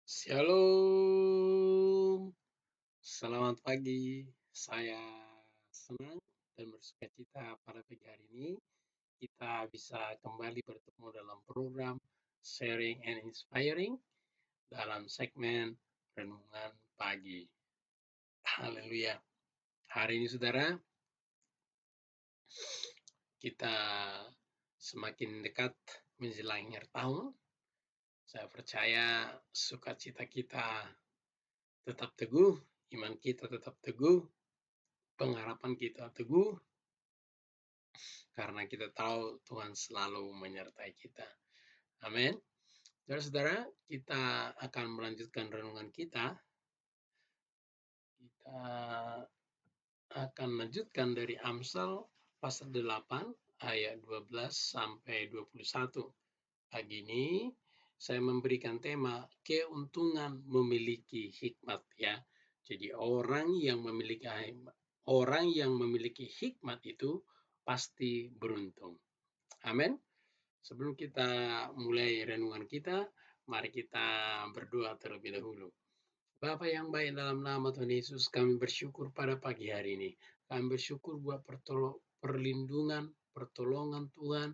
Shalom, selamat pagi. Saya senang dan bersukacita pada pagi hari ini kita bisa kembali bertemu dalam program Sharing and Inspiring dalam segmen Renungan Pagi. Haleluya. Hari ini saudara, kita semakin dekat menjelang akhir tahun. Saya percaya sukacita kita tetap teguh, iman kita tetap teguh, pengharapan kita teguh, karena kita tahu Tuhan selalu menyertai kita. Amin. Saudara-saudara, kita akan melanjutkan renungan kita. Kita akan melanjutkan dari Amsal pasal 8 ayat 12 sampai 21. Pagi ini saya memberikan tema keuntungan memiliki hikmat ya. Jadi orang yang memiliki hikmat itu pasti beruntung. Amin. Sebelum kita mulai renungan kita, mari kita berdoa terlebih dahulu. Bapa yang baik, dalam nama Tuhan Yesus, kami bersyukur pada pagi hari ini. Kami bersyukur buat perlindungan, pertolongan Tuhan,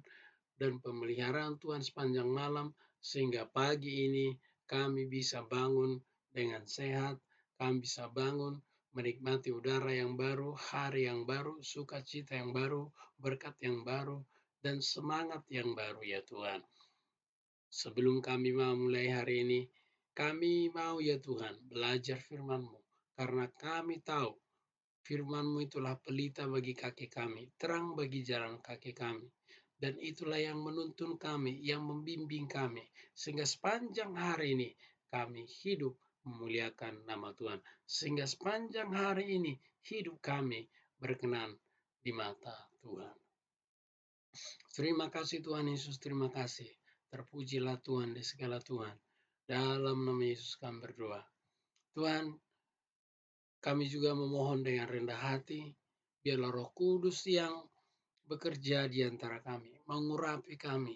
dan pemeliharaan Tuhan sepanjang malam, sehingga pagi ini kami bisa bangun dengan sehat, kami bisa bangun menikmati udara yang baru, hari yang baru, sukacita yang baru, berkat yang baru, dan semangat yang baru ya Tuhan. Sebelum kami mau mulai hari ini, kami mau ya Tuhan belajar firman-Mu, karena kami tahu firman-Mu itulah pelita bagi kaki kami, terang bagi jalan kaki kami. Dan itulah yang menuntun kami, yang membimbing kami, sehingga sepanjang hari ini kami hidup memuliakan nama Tuhan. Sehingga sepanjang hari ini hidup kami berkenan di mata Tuhan. Terima kasih Tuhan Yesus, terima kasih. Terpujilah Tuhan di segala Tuhan. Dalam nama Yesus kami berdoa. Tuhan, kami juga memohon dengan rendah hati, biarlah Roh Kudus yang bekerja di antara kami, mengurapi kami,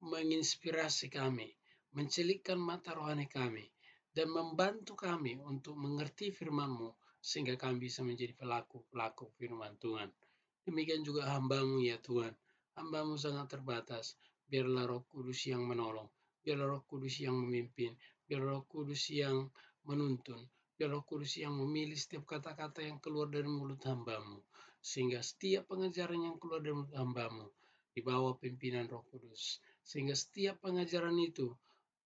menginspirasi kami, mencelikkan mata rohani kami, dan membantu kami untuk mengerti firman-Mu, sehingga kami bisa menjadi pelaku-pelaku firman Tuhan. Demikian juga hamba-Mu ya Tuhan. Hamba-Mu sangat terbatas. Biarlah Roh Kudus yang menolong. Biarlah Roh Kudus yang memimpin. Biarlah Roh Kudus yang menuntun. Biarlah Roh Kudus yang memilih setiap kata-kata yang keluar dari mulut hamba-Mu. Sehingga setiap pengajaran yang keluar dari mulut hamba-Mu di bawah pimpinan Roh Kudus. Sehingga setiap pengajaran itu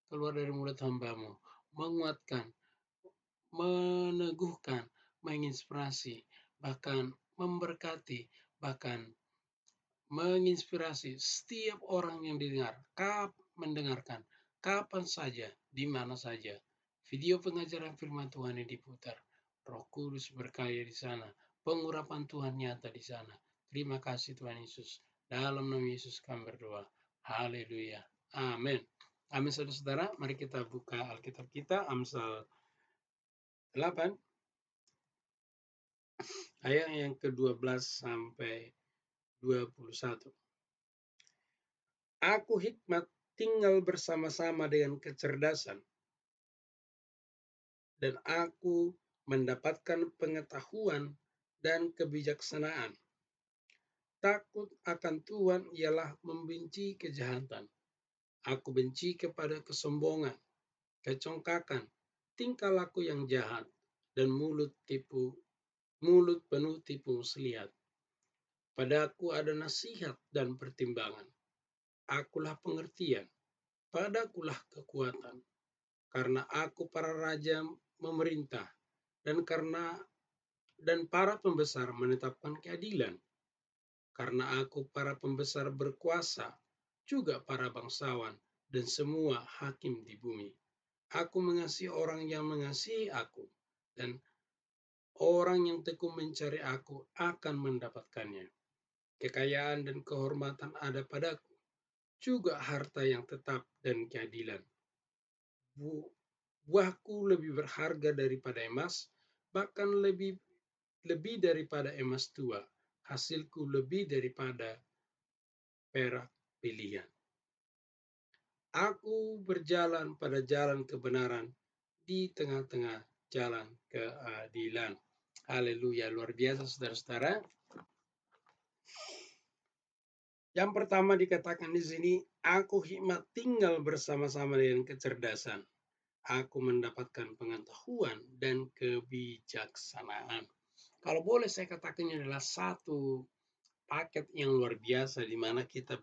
keluar dari mulut hamba-Mu menguatkan, meneguhkan, menginspirasi, bahkan memberkati, bahkan menginspirasi setiap orang yang mendengarkan, kapan saja, di mana saja. Video pengajaran firman Tuhan yang diputar, Roh Kudus berkarya di sana, pengurapan Tuhan nyata di sana. Terima kasih Tuhan Yesus. Dalam nama Yesus kami berdoa. Haleluya. Amin. Amin saudara-saudara, mari kita buka Alkitab kita, Amsal 8, ayat yang ke-12 sampai 21. Aku hikmat tinggal bersama-sama dengan kecerdasan, dan aku mendapatkan pengetahuan dan kebijaksanaan. Takut akan Tuhan ialah membenci kejahatan. Aku benci kepada kesombongan, kecongkakan, tingkah laku yang jahat, dan mulut penuh tipu muslihat. Padaku ada nasihat dan pertimbangan. Akulah pengertian, padakulah kekuatan. Karena aku para raja memerintah, dan para pembesar menetapkan keadilan. Karena aku para pembesar berkuasa, juga para bangsawan, dan semua hakim di bumi. Aku mengasihi orang yang mengasihi aku, dan orang yang tekun mencari aku akan mendapatkannya. Kekayaan dan kehormatan ada padaku, juga harta yang tetap dan keadilan. Buahku lebih berharga daripada emas, bahkan lebih daripada emas tua. Hasilku lebih daripada perak pilihan. Aku berjalan pada jalan kebenaran di tengah-tengah jalan keadilan. Haleluya, luar biasa saudara-saudara. Yang pertama dikatakan di sini, aku hikmat tinggal bersama-sama dengan kecerdasan. Aku mendapatkan pengetahuan dan kebijaksanaan. Kalau boleh saya katakan ini adalah satu paket yang luar biasa di mana kita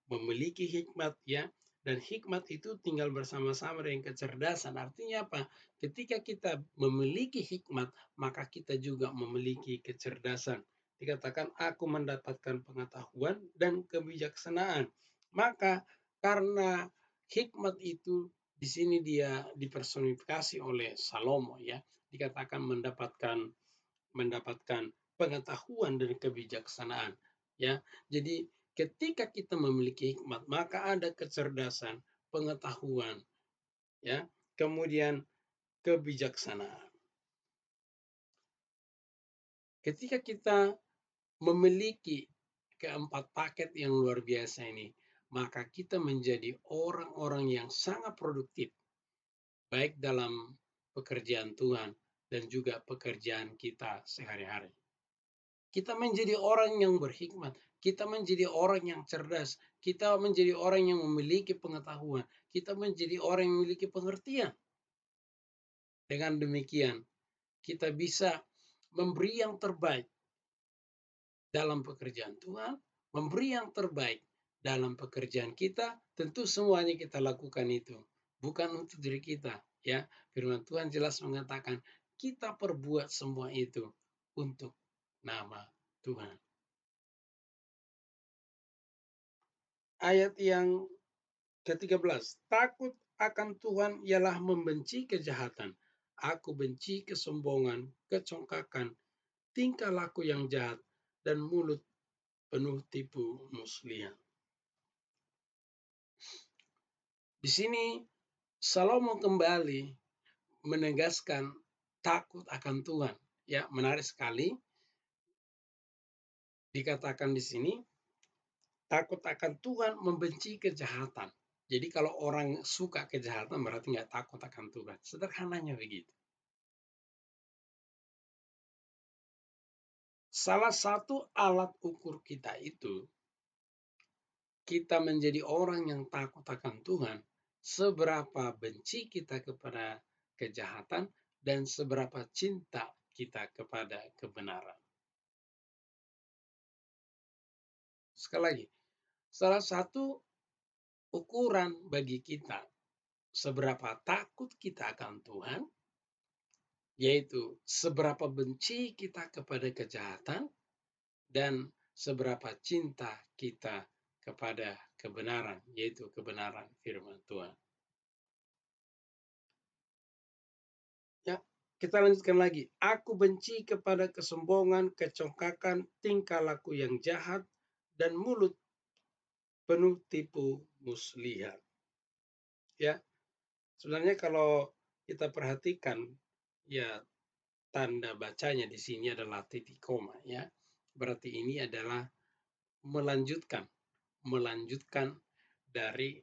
memiliki hikmat ya, dan hikmat itu tinggal bersama-sama dengan kecerdasan. Artinya apa? Ketika kita memiliki hikmat, maka kita juga memiliki kecerdasan. Dikatakan aku mendapatkan pengetahuan dan kebijaksanaan. Maka karena hikmat itu di sini dia dipersonifikasi oleh Salomo ya, dikatakan mendapatkan pengetahuan dan kebijaksanaan ya. Jadi ketika kita memiliki hikmat, maka ada kecerdasan, pengetahuan ya, kemudian kebijaksanaan. Ketika kita memiliki keempat paket yang luar biasa ini, maka kita menjadi orang-orang yang sangat produktif baik dalam pekerjaan Tuhan dan juga pekerjaan kita sehari-hari. Kita menjadi orang yang berhikmat, kita menjadi orang yang cerdas, kita menjadi orang yang memiliki pengetahuan, kita menjadi orang yang memiliki pengertian. Dengan demikian, kita bisa memberi yang terbaik dalam pekerjaan Tuhan, memberi yang terbaik dalam pekerjaan kita. Tentu semuanya kita lakukan itu bukan untuk diri kita, ya. Firman Tuhan jelas mengatakan kita perbuat semua itu untuk nama Tuhan. Ayat yang ke-13, takut akan Tuhan ialah membenci kejahatan. Aku benci kesombongan, kecongkakan, tingkah laku yang jahat, dan mulut penuh tipu muslihat. Di sini Salomo kembali menegaskan takut akan Tuhan. Ya, menarik sekali. Dikatakan di sini, takut akan Tuhan membenci kejahatan. Jadi kalau orang suka kejahatan berarti nggak takut akan Tuhan. Sederhananya begitu. Salah satu alat ukur kita itu, kita menjadi orang yang takut akan Tuhan, seberapa benci kita kepada kejahatan dan seberapa cinta kita kepada kebenaran. Sekali lagi, salah satu ukuran bagi kita seberapa takut kita akan Tuhan, yaitu seberapa benci kita kepada kejahatan dan seberapa cinta kita kepada kebenaran, yaitu kebenaran firman Tuhan. Ya, kita lanjutkan lagi. Aku benci kepada kesombongan, kecongkakan, tingkah laku yang jahat, dan mulut penuh tipu muslihat. Ya, sebenarnya kalau kita perhatikan, ya tanda bacanya di sini adalah titik koma. Ya, berarti ini adalah melanjutkan dari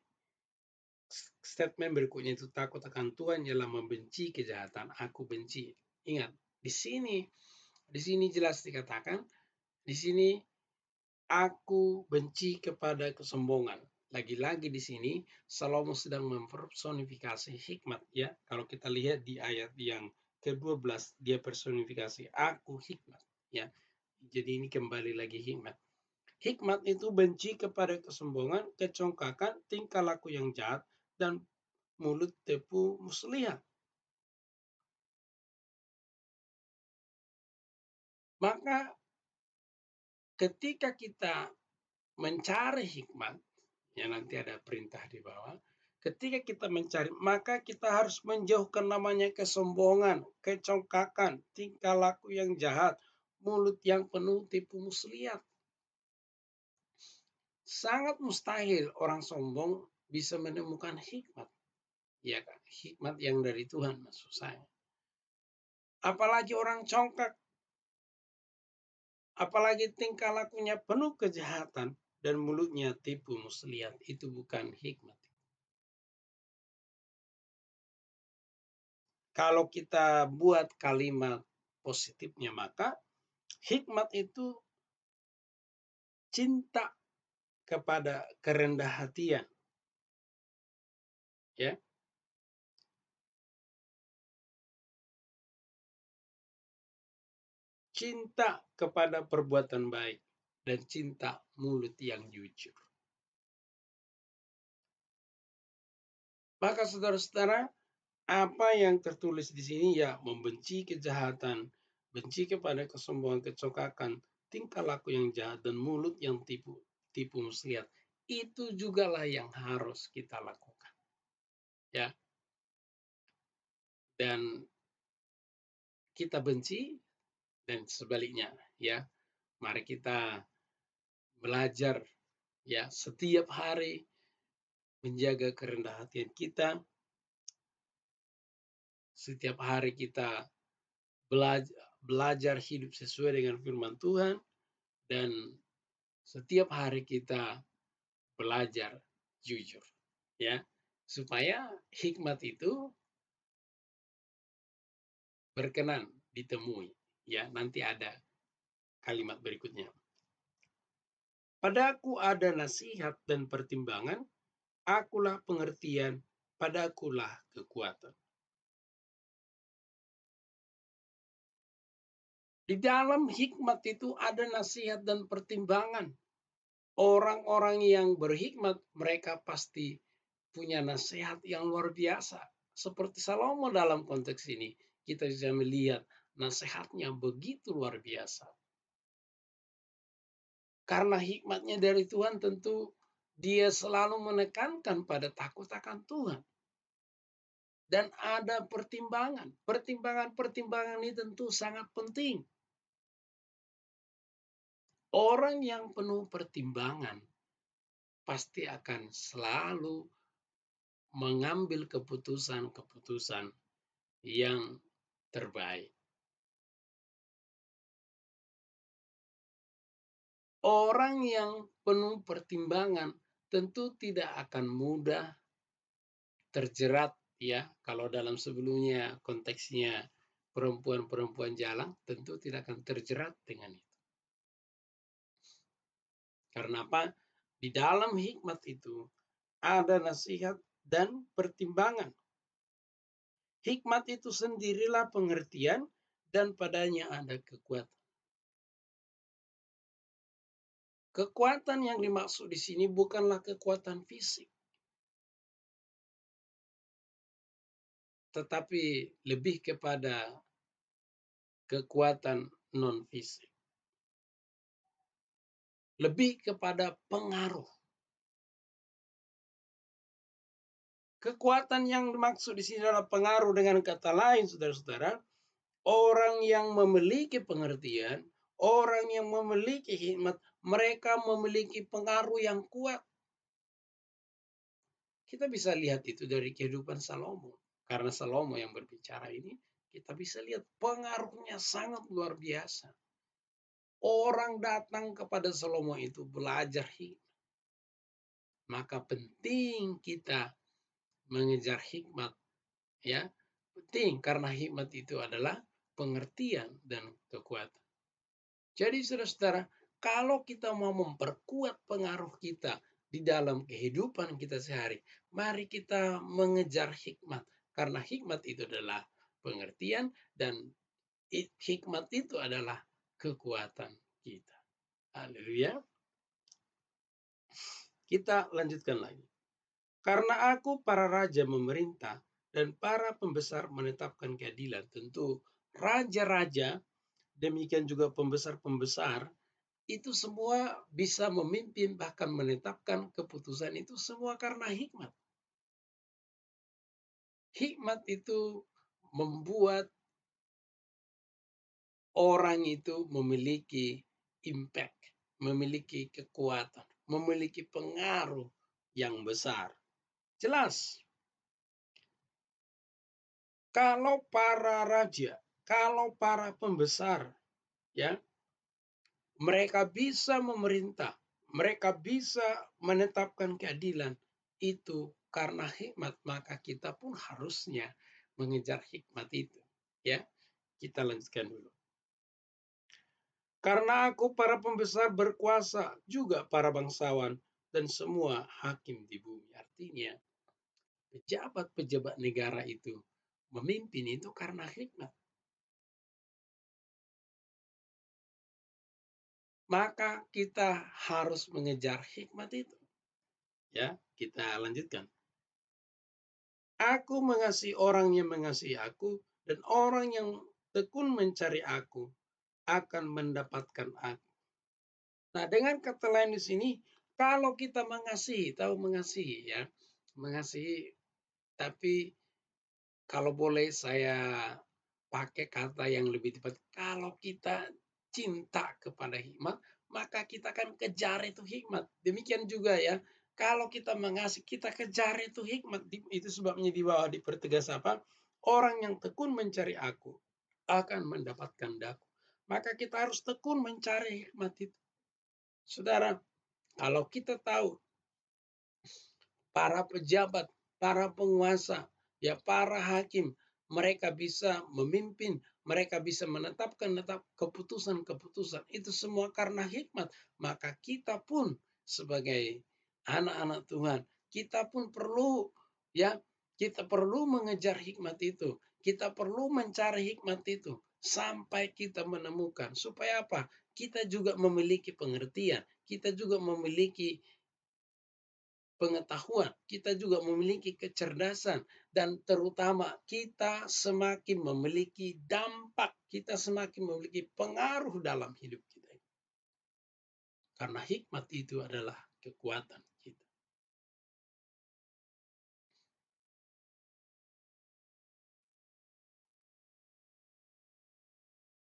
statement berikutnya itu, takut akan Tuhan ialah membenci kejahatan. Aku benci. Ingat, di sini jelas dikatakan, di sini aku benci kepada kesombongan. Lagi-lagi di sini Salomo sedang mempersonifikasi hikmat ya. Kalau kita lihat di ayat yang ke-12 dia personifikasi aku hikmat ya. Jadi ini kembali lagi hikmat. Hikmat itu benci kepada kesombongan, kecongkakan, tingkah laku yang jahat, dan mulut tipu muslihat. Maka ketika kita mencari hikmat, ya nanti ada perintah di bawah. Ketika kita mencari, maka kita harus menjauhkan namanya kesombongan, kecongkakan, tingkah laku yang jahat, mulut yang penuh tipu muslihat. Sangat mustahil orang sombong bisa menemukan hikmat. Ya kan? Hikmat yang dari Tuhan maksud saya. Apalagi orang congkak, apalagi tingkah lakunya penuh kejahatan dan mulutnya tipu muslihat, itu bukan hikmat. Kalau kita buat kalimat positifnya, maka hikmat itu cinta kepada kerendah hatian, ya. Cinta kepada perbuatan baik dan cinta mulut yang jujur. Maka saudara-saudara, apa yang tertulis di sini ya membenci kejahatan, benci kepada kesombongan, kecokakan, tingkah laku yang jahat dan mulut yang tipu muslihat. Itu jugalah yang harus kita lakukan. Ya. Dan kita benci dan sebaliknya, ya. Mari kita belajar ya setiap hari menjaga kerendahan hati kita. Setiap hari kita belajar hidup sesuai dengan firman Tuhan, dan setiap hari kita belajar jujur, ya, supaya hikmat itu berkenan ditemui. Ya, nanti ada kalimat berikutnya. Padaku ada nasihat dan pertimbangan, akulah pengertian, padakulah kekuatan. Di dalam hikmat itu ada nasihat dan pertimbangan. Orang-orang yang berhikmat, mereka pasti punya nasihat yang luar biasa. Seperti Salomo dalam konteks ini, kita bisa melihat nasihatnya begitu luar biasa. Karena hikmatnya dari Tuhan, tentu dia selalu menekankan pada takut akan Tuhan. Dan ada pertimbangan. Pertimbangan-pertimbangan ini tentu sangat penting. Orang yang penuh pertimbangan pasti akan selalu mengambil keputusan-keputusan yang terbaik. Orang yang penuh pertimbangan tentu tidak akan mudah terjerat, ya. Kalau dalam sebelumnya konteksnya perempuan-perempuan jalang, tentu tidak akan terjerat dengan itu. Karena apa? Di dalam hikmat itu ada nasihat dan pertimbangan. Hikmat itu sendirilah pengertian dan padanya ada kekuatan. Kekuatan yang dimaksud di sini bukanlah kekuatan fisik, tetapi lebih kepada kekuatan non-fisik. Lebih kepada pengaruh. Kekuatan yang dimaksud di sini adalah pengaruh, dengan kata lain, saudara-saudara, orang yang memiliki pengertian, orang yang memiliki hikmat, mereka memiliki pengaruh yang kuat. Kita bisa lihat itu dari kehidupan Salomo. Karena Salomo yang berbicara ini, kita bisa lihat pengaruhnya sangat luar biasa. Orang datang kepada Salomo itu belajar hikmat. Maka penting kita mengejar hikmat, ya. Penting karena hikmat itu adalah pengertian dan kekuatan. Jadi saudara-saudara, kalau kita mau memperkuat pengaruh kita di dalam kehidupan kita sehari, mari kita mengejar hikmat. Karena hikmat itu adalah pengertian dan hikmat itu adalah kekuatan kita. Haleluya. Kita lanjutkan lagi. Karena aku para raja memerintah dan para pembesar menetapkan keadilan. Tentu raja-raja, demikian juga pembesar-pembesar, itu semua bisa memimpin bahkan menetapkan keputusan itu semua karena hikmat. Hikmat itu membuat orang itu memiliki impact, memiliki kekuatan, memiliki pengaruh yang besar. Jelas. Kalau para raja, kalau para pembesar, ya, mereka bisa memerintah, mereka bisa menetapkan keadilan, itu karena hikmat, maka kita pun harusnya mengejar hikmat itu. Ya, kita lanjutkan dulu. Karena aku para pembesar berkuasa, juga para bangsawan, dan semua hakim di bumi. Artinya, pejabat-pejabat negara itu memimpin itu karena hikmat. Maka kita harus mengejar hikmat itu. Ya, kita lanjutkan. Aku mengasihi orang yang mengasihi aku, dan orang yang tekun mencari aku akan mendapatkan aku. Nah, dengan kata lain di sini, kalau kita mengasihi, tahu mengasihi ya, mengasihi, tapi kalau boleh saya pakai kata yang lebih tepat, kalau kita cinta kepada hikmat, maka kita akan kejar itu hikmat. Demikian juga ya, kalau kita mengasihi, kita kejar itu hikmat. Itu sebabnya di bawah dipertegas apa? Orang yang tekun mencari aku akan mendapatkan daku. Maka kita harus tekun mencari hikmat itu. Saudara, kalau kita tahu para pejabat, para penguasa, ya para hakim, mereka bisa memimpin, mereka bisa menetapkan keputusan-keputusan. Itu semua karena hikmat. Maka kita pun sebagai anak-anak Tuhan, kita pun perlu ya, kita perlu mengejar hikmat itu. Kita perlu mencari hikmat itu sampai kita menemukan. Supaya apa? Kita juga memiliki pengertian, kita juga memiliki pengetahuan, kita juga memiliki kecerdasan, dan terutama kita semakin memiliki dampak, kita semakin memiliki pengaruh dalam hidup kita. Karena hikmat itu adalah kekuatan kita.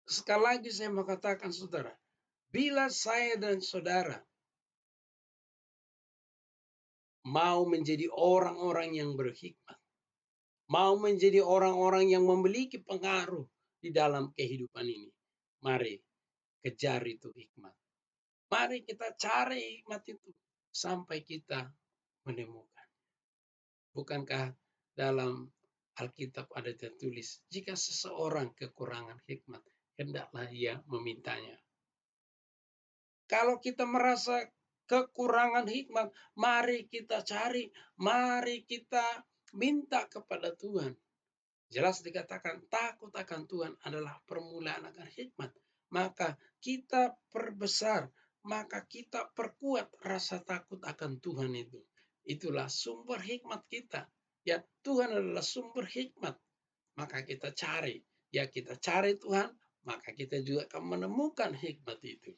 Sekali lagi saya mau katakan saudara, bila saya dan saudara mau menjadi orang-orang yang berhikmat, mau menjadi orang-orang yang memiliki pengaruh di dalam kehidupan ini, mari kejar itu hikmat. Mari kita cari hikmat itu sampai kita menemukan. Bukankah dalam Alkitab ada tertulis, jika seseorang kekurangan hikmat, hendaklah ia memintanya. Kalau kita merasa kekurangan hikmat, mari kita cari, mari kita minta kepada Tuhan. Jelas dikatakan takut akan Tuhan adalah permulaan akan hikmat. Maka kita perbesar, maka kita perkuat rasa takut akan Tuhan itu. Itulah sumber hikmat kita. Ya, Tuhan adalah sumber hikmat. Maka kita cari. Ya, kita cari Tuhan, maka kita juga akan menemukan hikmat itu.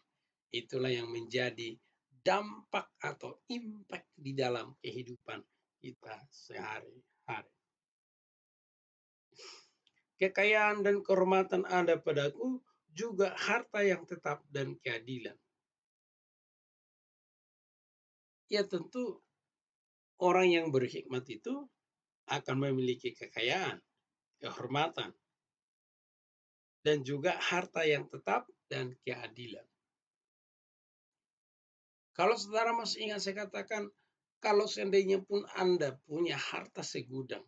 Itulah yang menjadi dampak atau impact di dalam kehidupan kita sehari-hari. Kekayaan dan kehormatan ada padaku, juga harta yang tetap dan keadilan. Ya tentu orang yang berhikmat itu akan memiliki kekayaan, kehormatan, dan juga harta yang tetap dan keadilan. Kalau saudara masih ingat saya katakan, kalau seandainya pun Anda punya harta segudang,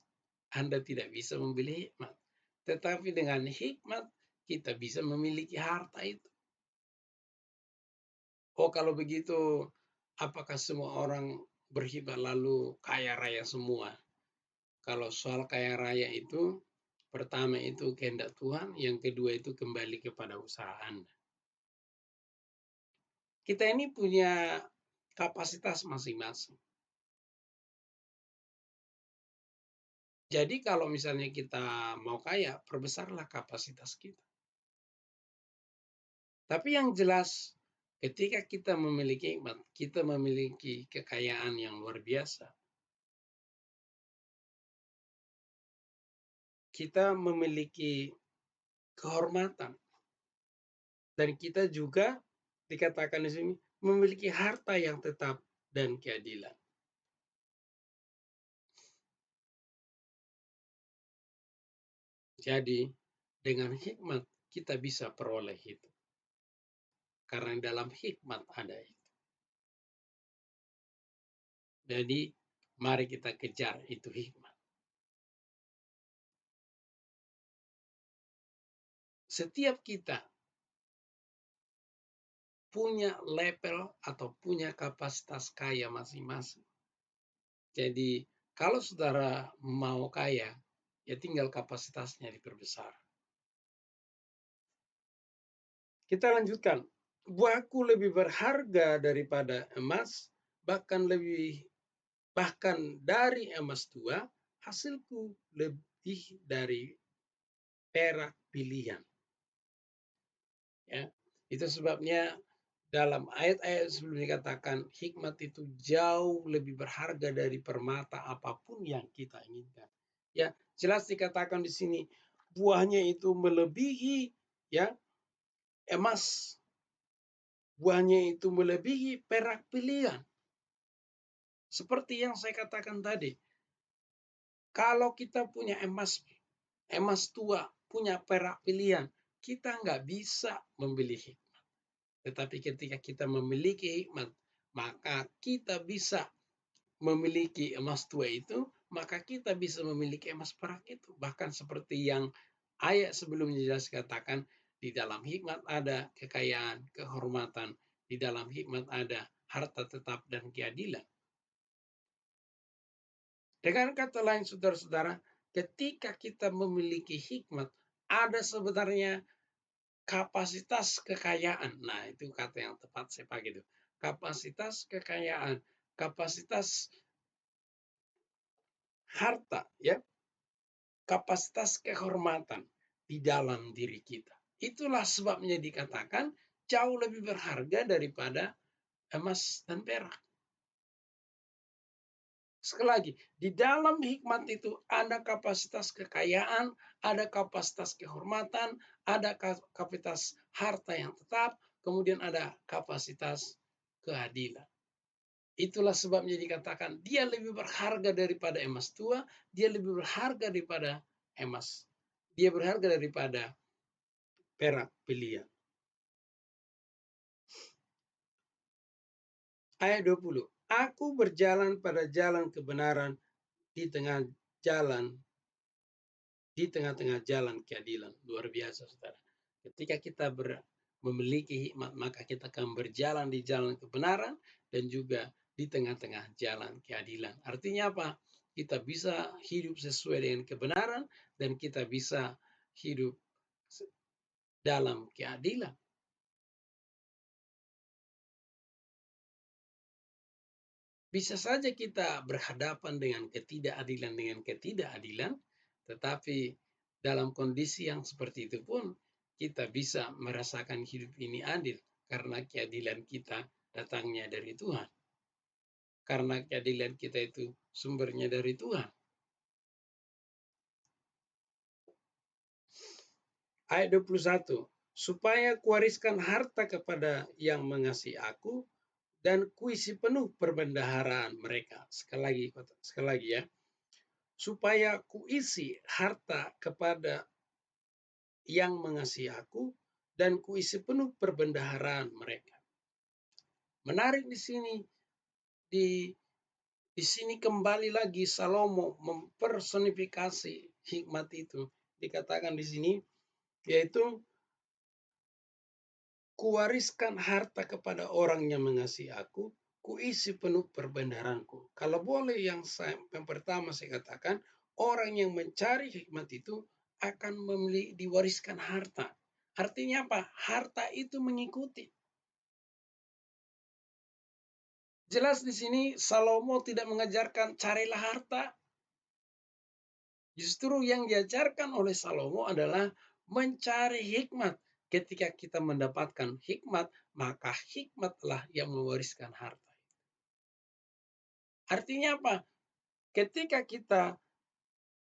Anda tidak bisa membeli hikmat. Tetapi dengan hikmat, kita bisa memiliki harta itu. Oh, kalau begitu, apakah semua orang berhikmat lalu kaya raya semua? Kalau soal kaya raya itu, pertama itu kehendak Tuhan, yang kedua itu kembali kepada usaha Anda. Kita ini punya kapasitas masing-masing. Jadi kalau misalnya kita mau kaya, perbesarlah kapasitas kita. Tapi yang jelas, ketika kita memiliki hikmat, kita memiliki kekayaan yang luar biasa. Kita memiliki kehormatan. Dan kita juga dikatakan di sini memiliki harta yang tetap dan keadilan. Jadi dengan hikmat kita bisa peroleh itu. Karena dalam hikmat ada itu. Jadi mari kita kejar itu hikmat. setiap kita punya level atau punya kapasitas kaya masing-masing. Jadi kalau saudara mau kaya, ya tinggal kapasitasnya diperbesar. Kita lanjutkan. Buahku lebih berharga daripada emas, bahkan dari emas tua, hasilku lebih dari perak pilihan. Ya, itu sebabnya dalam ayat-ayat sebelum dikatakan hikmat itu jauh lebih berharga dari permata apapun yang kita inginkan. Ya, jelas dikatakan di sini buahnya itu melebihi ya emas. Buahnya itu melebihi perak pilihan. Seperti yang saya katakan tadi. Kalau kita punya emas tua, punya perak pilihan, kita nggak bisa membeli hikmat. Tetapi ketika kita memiliki hikmat, maka kita bisa memiliki emas tua itu, maka kita bisa memiliki emas perak itu. Bahkan seperti yang ayat sebelumnya jelas katakan, di dalam hikmat ada kekayaan, kehormatan, di dalam hikmat ada harta tetap dan keadilan. Dengan kata lain saudara-saudara, ketika kita memiliki hikmat, ada sebenarnya kapasitas kekayaan. Nah, itu kata yang tepat saya pakai itu. Kapasitas kekayaan, kapasitas harta, ya, kapasitas kehormatan di dalam diri kita. Itulah sebabnya dikatakan jauh lebih berharga daripada emas dan perak. Sekali lagi, di dalam hikmat itu ada kapasitas kekayaan, ada kapasitas kehormatan, ada kapasitas harta yang tetap, kemudian ada kapasitas keadilan. Itulah sebabnya dikatakan dia lebih berharga daripada emas tua, dia lebih berharga daripada emas. Dia berharga daripada perak pilihan. Ayat 20. Aku berjalan pada jalan kebenaran di tengah-tengah jalan keadilan. Luar biasa, saudara. Ketika kita memiliki hikmat, maka kita akan berjalan di jalan kebenaran dan juga di tengah-tengah jalan keadilan. Artinya apa? Kita bisa hidup sesuai dengan kebenaran dan kita bisa hidup dalam keadilan. Bisa saja kita berhadapan dengan ketidakadilan, tetapi dalam kondisi yang seperti itu pun kita bisa merasakan hidup ini adil karena keadilan kita datangnya dari Tuhan. Karena keadilan kita itu sumbernya dari Tuhan. Ayat 21. Supaya kuwariskan harta kepada yang mengasihi aku dan kuisi penuh perbendaharaan mereka. Sekali lagi ya. Supaya kuisi harta kepada yang mengasihi aku dan kuisi penuh perbendaharaan mereka. Menarik di sini, di sini kembali lagi Salomo mempersonifikasi hikmat itu. Dikatakan di sini, yaitu kuwariskan harta kepada orang yang mengasihi aku, kuisi penuh perbendaharanku. Kalau boleh yang pertama saya katakan, orang yang mencari hikmat itu akan diwariskan harta. Artinya apa? Harta itu mengikuti. Jelas di sini Salomo tidak mengajarkan carilah harta. Justru yang diajarkan oleh Salomo adalah mencari hikmat. Ketika kita mendapatkan hikmat, maka hikmatlah yang mewariskan harta. Artinya apa? Ketika kita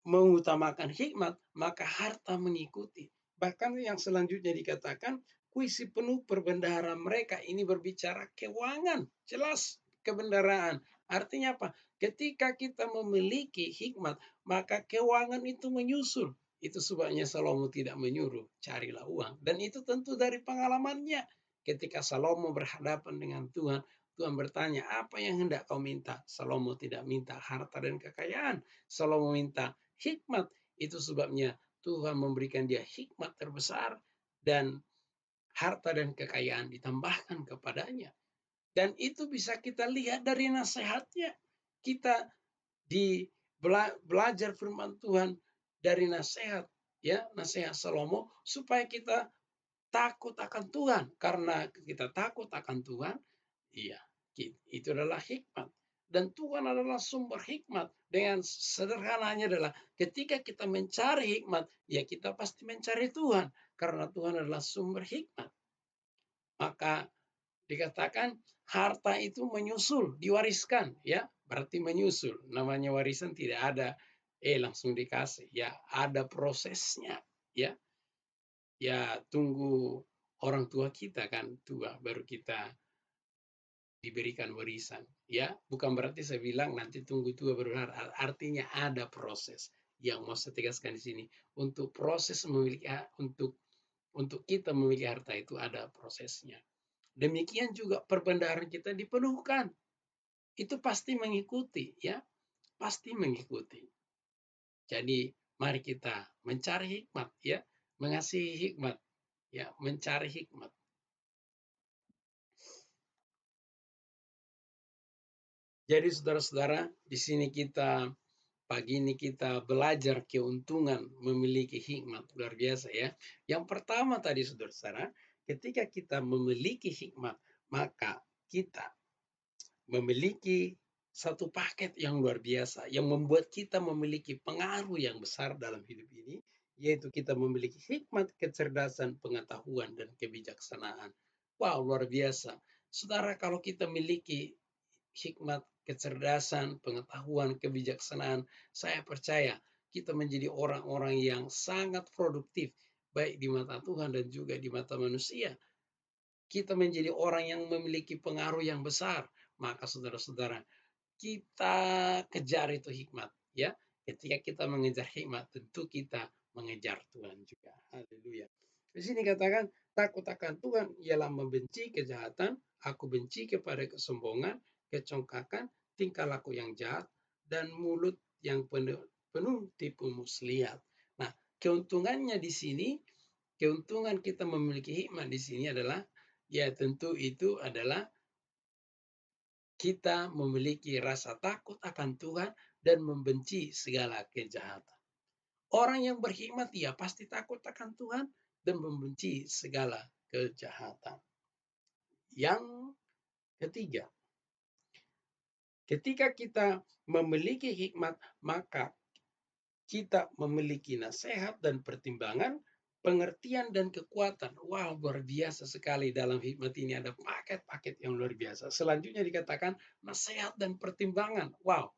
mengutamakan hikmat, maka harta mengikuti. Bahkan yang selanjutnya dikatakan, kuisi penuh perbendaharaan mereka. Ini berbicara keuangan. Jelas kebendaraan. Artinya apa? Ketika kita memiliki hikmat, maka keuangan itu menyusul. Itu sebabnya Salomo tidak menyuruh, carilah uang. Dan itu tentu dari pengalamannya. Ketika Salomo berhadapan dengan Tuhan, Tuhan bertanya, apa yang hendak kau minta? Salomo tidak minta harta dan kekayaan. Salomo minta hikmat. Itu sebabnya Tuhan memberikan dia hikmat terbesar dan harta dan kekayaan ditambahkan kepadanya. Dan itu bisa kita lihat dari nasihatnya. Kita belajar firman Tuhan dari nasihat, ya, nasihat Salomo, supaya kita takut akan Tuhan. Karena kita takut akan Tuhan, iya, itu adalah hikmat. Dan Tuhan adalah sumber hikmat. Dengan sederhananya adalah ketika kita mencari hikmat, ya kita pasti mencari Tuhan. Karena Tuhan adalah sumber hikmat. Maka dikatakan harta itu menyusul, diwariskan, ya. Berarti menyusul. Namanya warisan tidak ada langsung dikasih, ya, ada prosesnya, ya. Ya, tunggu orang tua kita kan tua baru kita diberikan warisan, ya. Bukan berarti saya bilang nanti tunggu tua baru, artinya ada proses. Yang mau saya tegaskan di sini, untuk proses memiliki, untuk kita memiliki harta itu ada prosesnya. Demikian juga perbendaharaan kita dipenuhkan. Itu pasti mengikuti, ya. Pasti mengikuti. Jadi mari kita mencari hikmat, ya. Mengasihi hikmat, ya. Mencari hikmat. Jadi saudara-saudara, di sini pagi ini kita belajar keuntungan memiliki hikmat. Luar biasa, ya. Yang pertama tadi saudara-saudara, ketika kita memiliki hikmat, maka kita memiliki satu paket yang luar biasa yang membuat kita memiliki pengaruh yang besar dalam hidup ini, yaitu kita memiliki hikmat, kecerdasan, pengetahuan, dan kebijaksanaan. Wow, luar biasa. Saudara, kalau kita memiliki hikmat, kecerdasan, pengetahuan, kebijaksanaan, saya percaya kita menjadi orang-orang yang sangat produktif, baik di mata Tuhan dan juga di mata manusia. Kita menjadi orang yang memiliki pengaruh yang besar. Maka saudara-saudara, kita kejar itu hikmat, ya. Ketika kita mengejar hikmat, tentu kita mengejar Tuhan juga. Haleluya. Di sini katakan, takut akan Tuhan ialah membenci kejahatan, aku benci kepada kesombongan, kecongkakan, tingkah laku yang jahat, dan mulut yang penuh tipu muslihat. Nah, keuntungannya di sini, keuntungan kita memiliki hikmat di sini adalah, ya tentu itu adalah kita memiliki rasa takut akan Tuhan dan membenci segala kejahatan. Orang yang berhikmat, ya pasti takut akan Tuhan dan membenci segala kejahatan. Yang ketiga, ketika kita memiliki hikmat, maka kita memiliki nasihat dan pertimbangan, pengertian dan kekuatan. Wow, luar biasa sekali dalam hikmat ini ada paket-paket yang luar biasa. Selanjutnya dikatakan nasihat dan pertimbangan. Wow,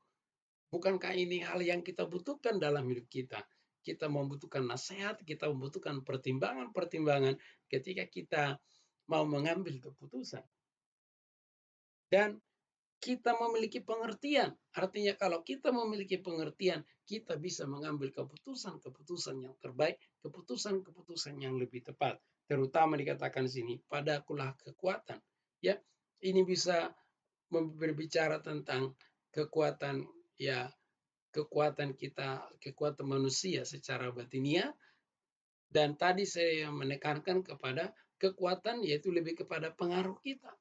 bukankah ini hal yang kita butuhkan dalam hidup kita? Kita membutuhkan nasihat, kita membutuhkan pertimbangan-pertimbangan ketika kita mau mengambil keputusan. Dan kita memiliki pengertian. Artinya kalau kita memiliki pengertian, kita bisa mengambil keputusan-keputusan yang terbaik, keputusan-keputusan yang lebih tepat. Terutama dikatakan di sini, padakulah kekuatan. Ya, ini bisa berbicara tentang kekuatan, ya, kekuatan kita, kekuatan manusia secara batiniah. Dan tadi saya menekankan kepada kekuatan, yaitu lebih kepada pengaruh kita.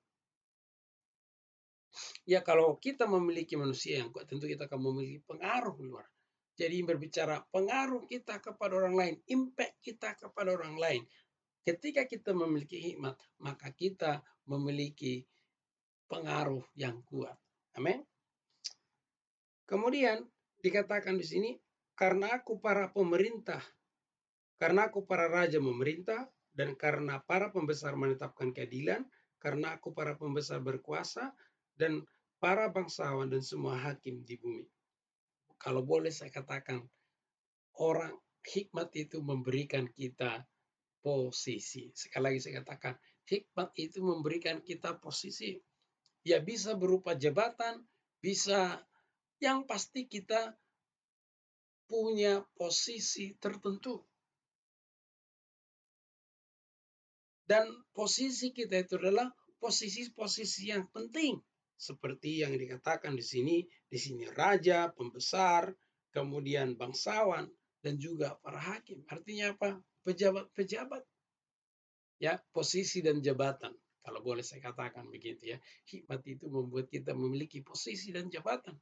Ya, kalau kita memiliki manusia yang kuat, tentu kita akan memiliki pengaruh luar. Jadi berbicara pengaruh kita kepada orang lain, impact kita kepada orang lain. Ketika kita memiliki hikmat, maka kita memiliki pengaruh yang kuat. Amin. Kemudian dikatakan di sini, karena aku para raja memerintah, dan karena para pembesar menetapkan keadilan, karena aku para pembesar berkuasa, dan para bangsawan dan semua hakim di bumi. Kalau boleh saya katakan, orang hikmat itu memberikan kita posisi. Sekali lagi saya katakan, hikmat itu memberikan kita posisi. Ya, bisa berupa jabatan, bisa, yang pasti kita punya posisi tertentu. Dan posisi kita itu adalah posisi-posisi yang penting. Seperti yang dikatakan di sini raja, pembesar, kemudian bangsawan, dan juga para hakim. Artinya apa? Pejabat-pejabat. ya, posisi dan jabatan. Kalau boleh saya katakan begitu ya. Hikmat itu membuat kita memiliki posisi dan jabatan.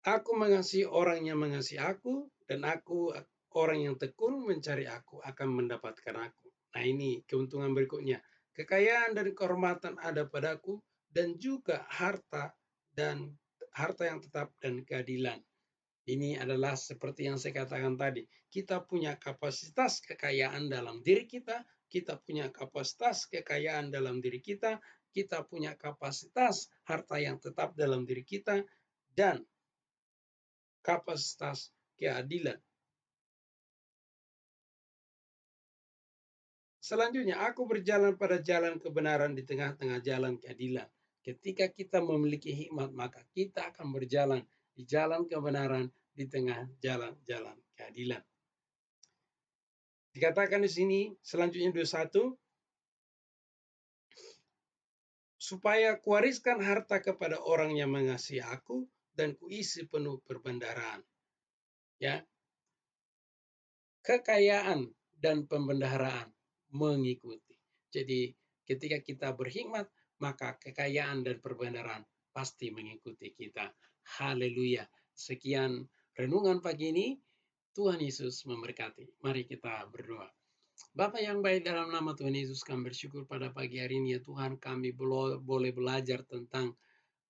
Aku mengasihi orang yang mengasihi aku, dan orang yang tekun mencari aku akan mendapatkan aku. Nah, ini keuntungan berikutnya. Kekayaan dan kehormatan ada padaku, dan juga harta yang tetap dan keadilan. Ini adalah seperti yang saya katakan tadi. Kita punya kapasitas kekayaan dalam diri kita, kita punya kapasitas kekayaan dalam diri kita punya kapasitas harta yang tetap dalam diri kita, dan kapasitas keadilan. Selanjutnya, aku berjalan pada jalan kebenaran di tengah-tengah jalan keadilan. Ketika kita memiliki hikmat, maka kita akan berjalan di jalan kebenaran di tengah jalan-jalan keadilan. Dikatakan di sini selanjutnya 21, supaya kuwariskan harta kepada orang yang mengasihi aku dan kuisi penuh perbendaharaan. Ya, kekayaan dan pembendaharaan mengikuti. Jadi ketika kita berhikmat, maka kekayaan dan perbendaharaan pasti mengikuti kita. Haleluya. Sekian renungan pagi ini. Tuhan Yesus memberkati. Mari kita berdoa. Bapa yang baik, dalam nama Tuhan Yesus kami bersyukur pada pagi hari ini ya Tuhan, kami boleh belajar tentang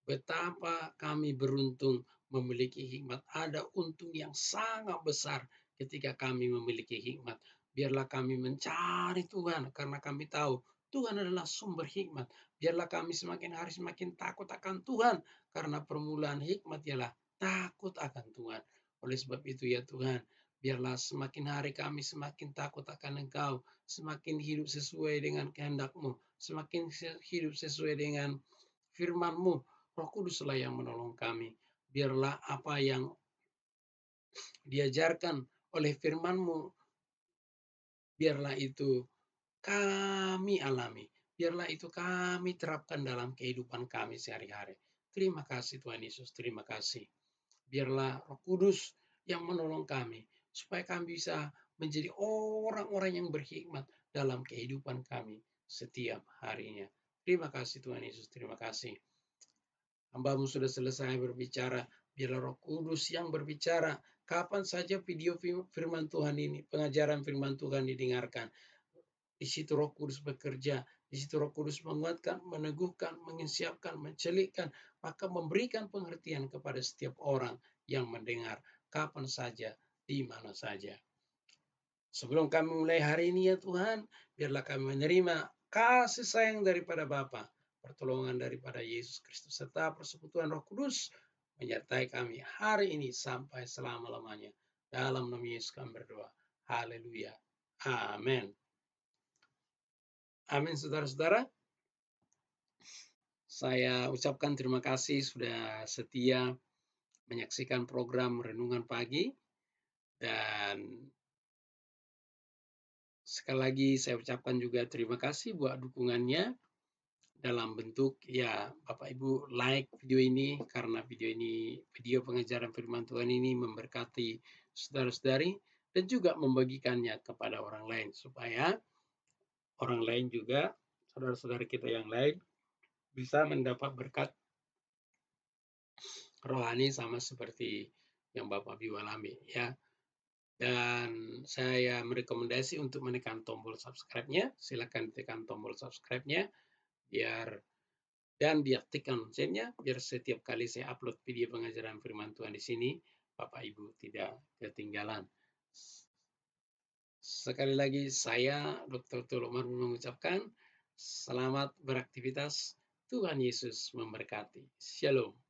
betapa kami beruntung memiliki hikmat. Ada untung yang sangat besar ketika kami memiliki hikmat. Biarlah kami mencari Tuhan karena kami tahu Tuhan adalah sumber hikmat. Biarlah kami semakin hari semakin takut akan Tuhan karena permulaan hikmat ialah takut akan Tuhan. Oleh sebab itu ya Tuhan, biarlah semakin hari kami semakin takut akan Engkau, semakin hidup sesuai dengan kehendak-Mu, semakin hidup sesuai dengan firman-Mu. Roh Kuduslah yang menolong kami. Biarlah apa yang diajarkan oleh firman-Mu, biarlah itu kami alami. Biarlah itu kami terapkan dalam kehidupan kami sehari-hari. Terima kasih Tuhan Yesus, terima kasih. Biarlah Roh Kudus yang menolong kami, supaya kami bisa menjadi orang-orang yang berhikmat dalam kehidupan kami setiap harinya. Terima kasih Tuhan Yesus, terima kasih. Hamba-Mu sudah selesai berbicara, biarlah Roh Kudus yang berbicara. Kapan saja video firman Tuhan ini, pengajaran firman Tuhan didengarkan, di situ Roh Kudus bekerja, di situ Roh Kudus menguatkan, meneguhkan, menyiapkan, mencelikkan, maka memberikan pengertian kepada setiap orang yang mendengar, kapan saja, di mana saja. Sebelum kami mulai hari ini ya Tuhan, biarlah kami menerima kasih sayang daripada Bapa, pertolongan daripada Yesus Kristus, serta persekutuan Roh Kudus menyertai kami hari ini sampai selama-lamanya. Dalam nama Yesus kami berdoa. Haleluya. Amin. Amin, saudara-saudara. Saya ucapkan terima kasih sudah setia menyaksikan program Renungan Pagi. Dan sekali lagi saya ucapkan juga terima kasih buat dukungannya dalam bentuk ya Bapak Ibu like video ini, karena video pengajaran firman Tuhan ini memberkati saudara-saudari, dan juga membagikannya kepada orang lain supaya orang lain juga, saudara-saudara kita yang lain, bisa mendapat berkat rohani sama seperti yang Bapak Ibu alami ya. Dan saya merekomendasi untuk menekan tombol subscribe-nya. Silakan tekan tombol subscribe-nya dan diaktifkan loncengnya biar setiap kali saya upload video pengajaran firman Tuhan di sini, Bapak Ibu tidak ketinggalan. Sekali lagi saya Dr. Tuluk Marmun mengucapkan selamat beraktivitas. Tuhan Yesus memberkati. Shalom.